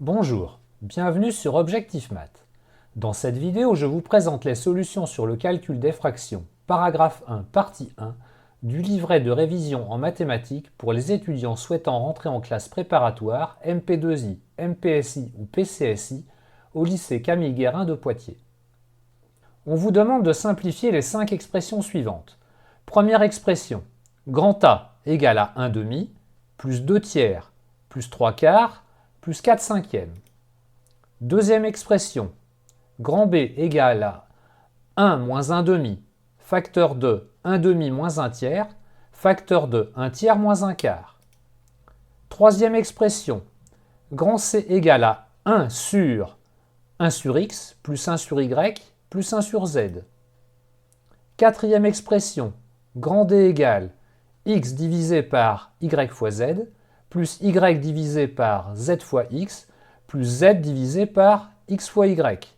Bonjour, bienvenue sur Objectif Math. Dans cette vidéo, je vous présente les solutions sur le calcul des fractions, paragraphe 1, partie 1, du livret de révision en mathématiques pour les étudiants souhaitant rentrer en classe préparatoire, MP2I, MPSI ou PCSI, au lycée Camille Guérin de Poitiers. On vous demande de simplifier les 5 expressions suivantes. Première expression, grand A égale à 1 demi, plus 2 tiers, plus 3 quarts, plus 4 cinquièmes. Deuxième expression, grand B égale à 1 moins 1 demi, facteur de 1 demi moins 1 tiers, facteur de 1 tiers moins 1 quart. Troisième expression, grand C égale à 1 sur x plus 1 sur y plus 1 sur z. Quatrième expression, grand D égale x divisé par y fois z, plus y divisé par z fois x, plus z divisé par x fois y.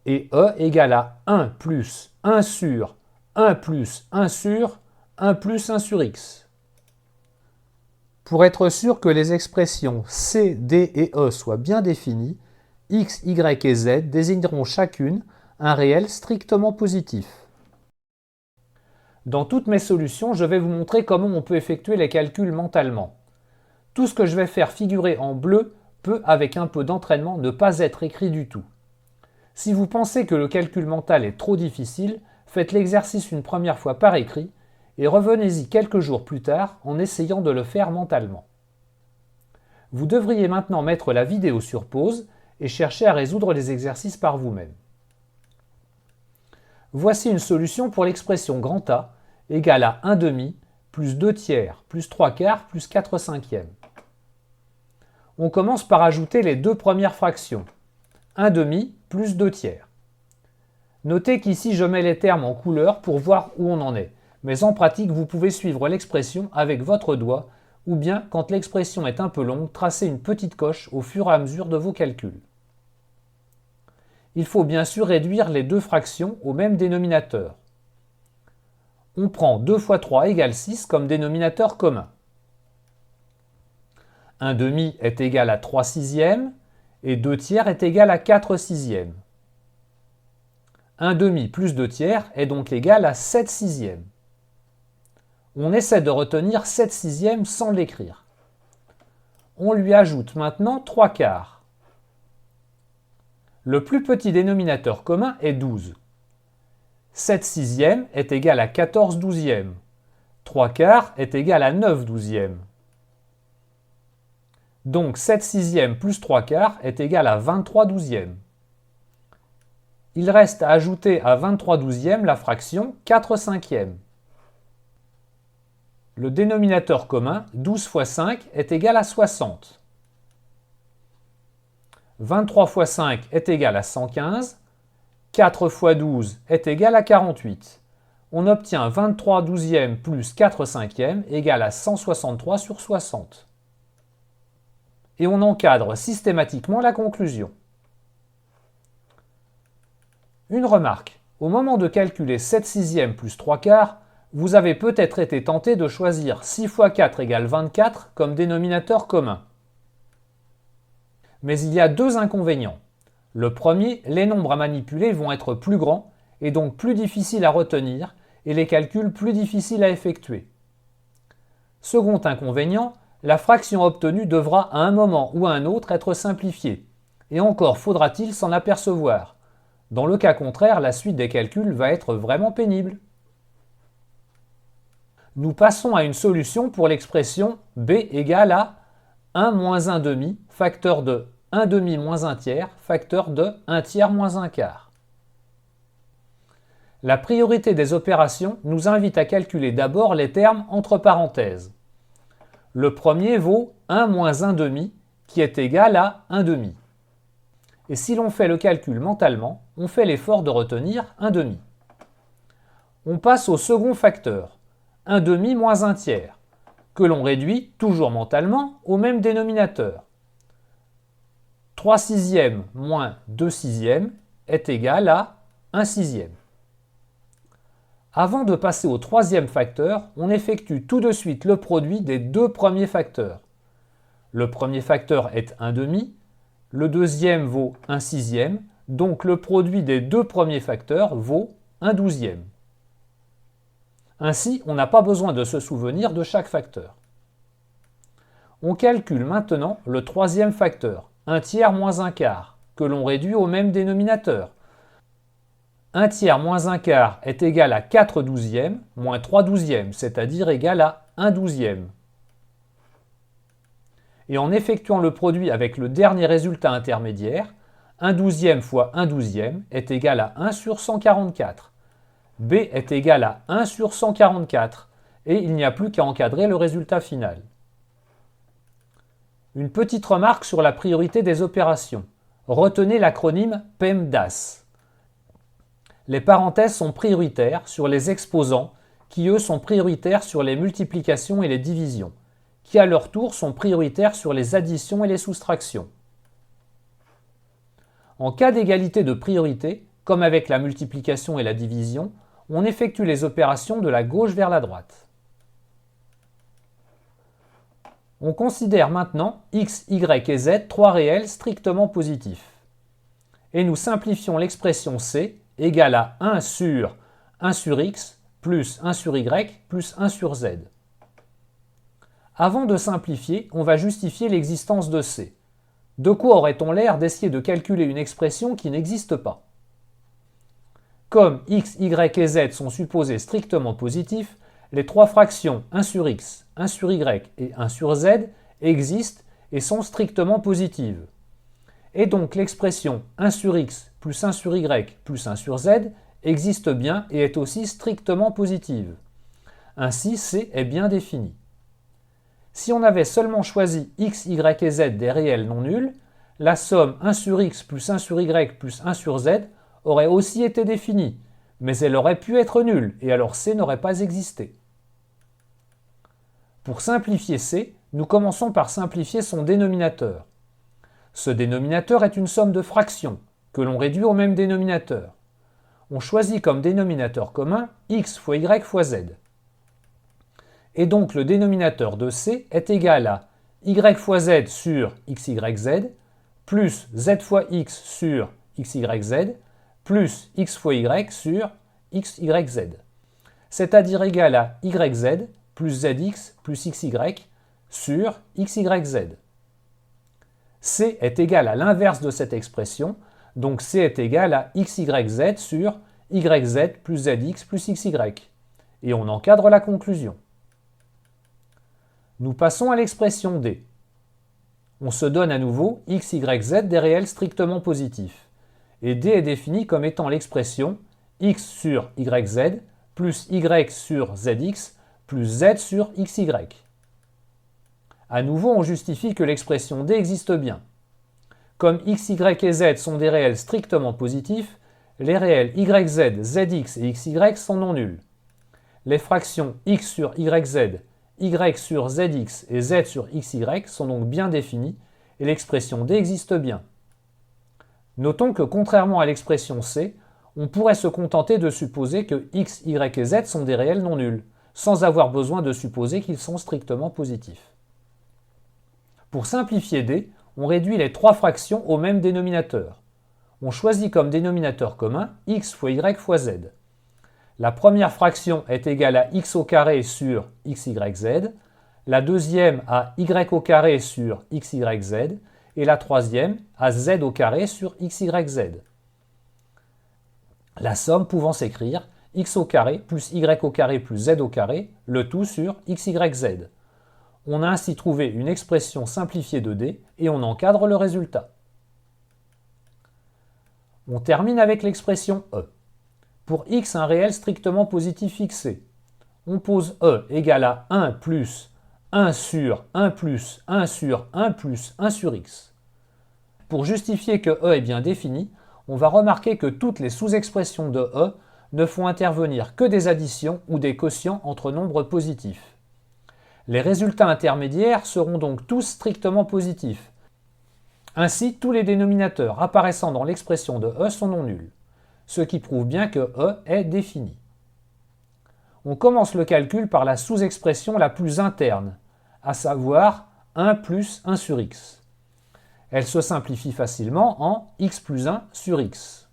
Et E égale à 1 plus 1 sur 1 plus 1 sur 1 plus 1 sur x. Pour être sûr que les expressions C, D et E soient bien définies, x, y et z désigneront chacune un réel strictement positif. Dans toutes mes solutions, je vais vous montrer comment on peut effectuer les calculs mentalement. Tout ce que je vais faire figurer en bleu peut, avec un peu d'entraînement, ne pas être écrit du tout. Si vous pensez que le calcul mental est trop difficile, faites l'exercice une première fois par écrit et revenez-y quelques jours plus tard en essayant de le faire mentalement. Vous devriez maintenant mettre la vidéo sur pause et chercher à résoudre les exercices par vous-même. Voici une solution pour l'expression grand A égale à 1 demi plus 2 tiers plus 3 quarts plus 4 cinquièmes. On commence par ajouter les deux premières fractions. 1 demi plus 2 tiers. Notez qu'ici je mets les termes en couleur pour voir où on en est, mais en pratique vous pouvez suivre l'expression avec votre doigt ou bien, quand l'expression est un peu longue, tracer une petite coche au fur et à mesure de vos calculs. Il faut bien sûr réduire les deux fractions au même dénominateur. On prend 2 fois 3 égale 6 comme dénominateur commun. 1 demi est égal à 3 sixièmes et 2 tiers est égal à 4 sixièmes. 1 demi plus 2 tiers est donc égal à 7 sixièmes. On essaie de retenir 7 sixièmes sans l'écrire. On lui ajoute maintenant 3 quarts. Le plus petit dénominateur commun est 12. 7 sixièmes est égal à 14 douzièmes. 3 quarts est égal à 9 douzièmes. Donc 7 sixièmes plus 3 quarts est égal à 23 douzièmes. Il reste à ajouter à 23 douzièmes la fraction 4 cinquièmes. Le dénominateur commun, 12 fois 5, est égal à 60. 23 fois 5 est égal à 115. 4 fois 12 est égal à 48. On obtient 23 douzièmes plus 4 cinquièmes égale à 163 sur 60. Et on encadre systématiquement la conclusion. Une remarque, au moment de calculer 7 sixièmes plus 3 quarts, vous avez peut-être été tenté de choisir 6 fois 4 égale 24 comme dénominateur commun. Mais il y a deux inconvénients. Le premier, les nombres à manipuler vont être plus grands et donc plus difficiles à retenir et les calculs plus difficiles à effectuer. Second inconvénient, la fraction obtenue devra à un moment ou à un autre être simplifiée. Et encore faudra-t-il s'en apercevoir. Dans le cas contraire, la suite des calculs va être vraiment pénible. Nous passons à une solution pour l'expression b égale à 1 moins 1 demi, facteur de 1 demi moins 1 tiers, facteur de 1 tiers moins 1 quart. La priorité des opérations nous invite à calculer d'abord les termes entre parenthèses. Le premier vaut 1 moins 1 demi, qui est égal à 1 demi. Et si l'on fait le calcul mentalement, on fait l'effort de retenir 1 demi. On passe au second facteur, 1 demi moins 1 tiers, que l'on réduit, toujours mentalement, au même dénominateur. 3 sixièmes moins 2 sixièmes est égal à 1 sixième. Avant de passer au troisième facteur, on effectue tout de suite le produit des deux premiers facteurs. Le premier facteur est 1 demi, Le deuxième vaut 1/6, donc le produit des deux premiers facteurs vaut 1/12. Ainsi, on n'a pas besoin de se souvenir de chaque facteur. On calcule maintenant le troisième facteur, 1/3 moins 1/4, que l'on réduit au même dénominateur. 1/3 moins 1/4 est égal à 4/12 moins 3/12, c'est-à-dire égal à 1/12. Et en effectuant le produit avec le dernier résultat intermédiaire, 1/12 fois 1/12 est égal à 1 sur 144. B est égal à 1 sur 144 et il n'y a plus qu'à encadrer le résultat final. Une petite remarque sur la priorité des opérations. Retenez l'acronyme PEMDAS. Les parenthèses sont prioritaires sur les exposants qui eux sont prioritaires sur les multiplications et les divisions, qui à leur tour sont prioritaires sur les additions et les soustractions. En cas d'égalité de priorité, comme avec la multiplication et la division, on effectue les opérations de la gauche vers la droite. On considère maintenant x, y et z trois réels strictement positifs. Et nous simplifions l'expression c égale à 1 sur x plus 1 sur y plus 1 sur z. Avant de simplifier, on va justifier l'existence de c. De quoi aurait-on l'air d'essayer de calculer une expression qui n'existe pas? Comme x, y et z sont supposés strictement positifs, les trois fractions 1 sur x, 1 sur y et 1 sur z existent et sont strictement positives. Et donc l'expression 1 sur x plus 1 sur y plus 1 sur z existe bien et est aussi strictement positive. Ainsi, c est bien défini. Si on avait seulement choisi x, y et z des réels non nuls, la somme 1 sur x plus 1 sur y plus 1 sur z aurait aussi été définie, mais elle aurait pu être nulle et alors c n'aurait pas existé. Pour simplifier c, nous commençons par simplifier son dénominateur. Ce dénominateur est une somme de fractions, que l'on réduit au même dénominateur. On choisit comme dénominateur commun x fois y fois z. Et donc le dénominateur de c est égal à y fois z sur xyz plus z fois x sur xyz plus x fois y sur xyz. C'est-à-dire égal à yz plus zx plus xy sur xyz. C est égal à l'inverse de cette expression, donc C est égal à xyz sur yz plus zx plus xy. Et on encadre la conclusion. Nous passons à l'expression D. On se donne à nouveau x, y, z des réels strictement positifs. Et D est défini comme étant l'expression x sur yz plus y sur zx plus z sur xy. À nouveau, on justifie que l'expression D existe bien. Comme x, y et z sont des réels strictement positifs, les réels yz, zx et xy sont non nuls. Les fractions x sur yz, y sur zx et z sur xy sont donc bien définies et l'expression D existe bien. Notons que contrairement à l'expression C, on pourrait se contenter de supposer que x, y et z sont des réels non nuls, sans avoir besoin de supposer qu'ils sont strictement positifs. Pour simplifier D, on réduit les trois fractions au même dénominateur. On choisit comme dénominateur commun x fois y fois z. La première fraction est égale à x au carré sur xyz, la deuxième à y au carré sur xyz et la troisième à z au carré sur xyz. La somme pouvant s'écrire x au carré plus y au carré plus z au carré, le tout sur xyz. On a ainsi trouvé une expression simplifiée de D et on encadre le résultat. On termine avec l'expression E. Pour x un réel strictement positif fixé, on pose E égale à 1 plus 1 sur 1 plus 1 sur 1 plus 1 sur x. Pour justifier que E est bien défini, on va remarquer que toutes les sous-expressions de E ne font intervenir que des additions ou des quotients entre nombres positifs. Les résultats intermédiaires seront donc tous strictement positifs. Ainsi, tous les dénominateurs apparaissant dans l'expression de E sont non nuls, ce qui prouve bien que E est défini. On commence le calcul par la sous-expression la plus interne, à savoir 1 plus 1 sur x. Elle se simplifie facilement en x plus 1 sur x.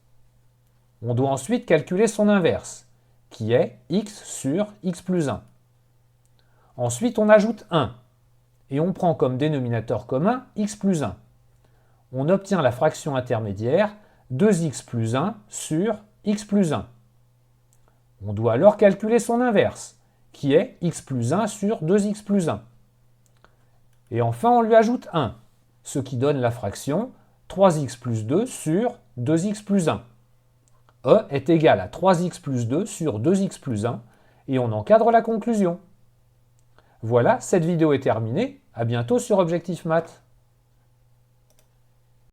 On doit ensuite calculer son inverse, qui est x sur x plus 1. Ensuite, on ajoute 1, et on prend comme dénominateur commun x plus 1. On obtient la fraction intermédiaire 2x plus 1 sur x plus 1. On doit alors calculer son inverse, qui est x plus 1 sur 2x plus 1. Et enfin, on lui ajoute 1, ce qui donne la fraction 3x plus 2 sur 2x plus 1. E est égal à 3x plus 2 sur 2x plus 1, et on encadre la conclusion. Voilà, cette vidéo est terminée. À bientôt sur Objectif Math.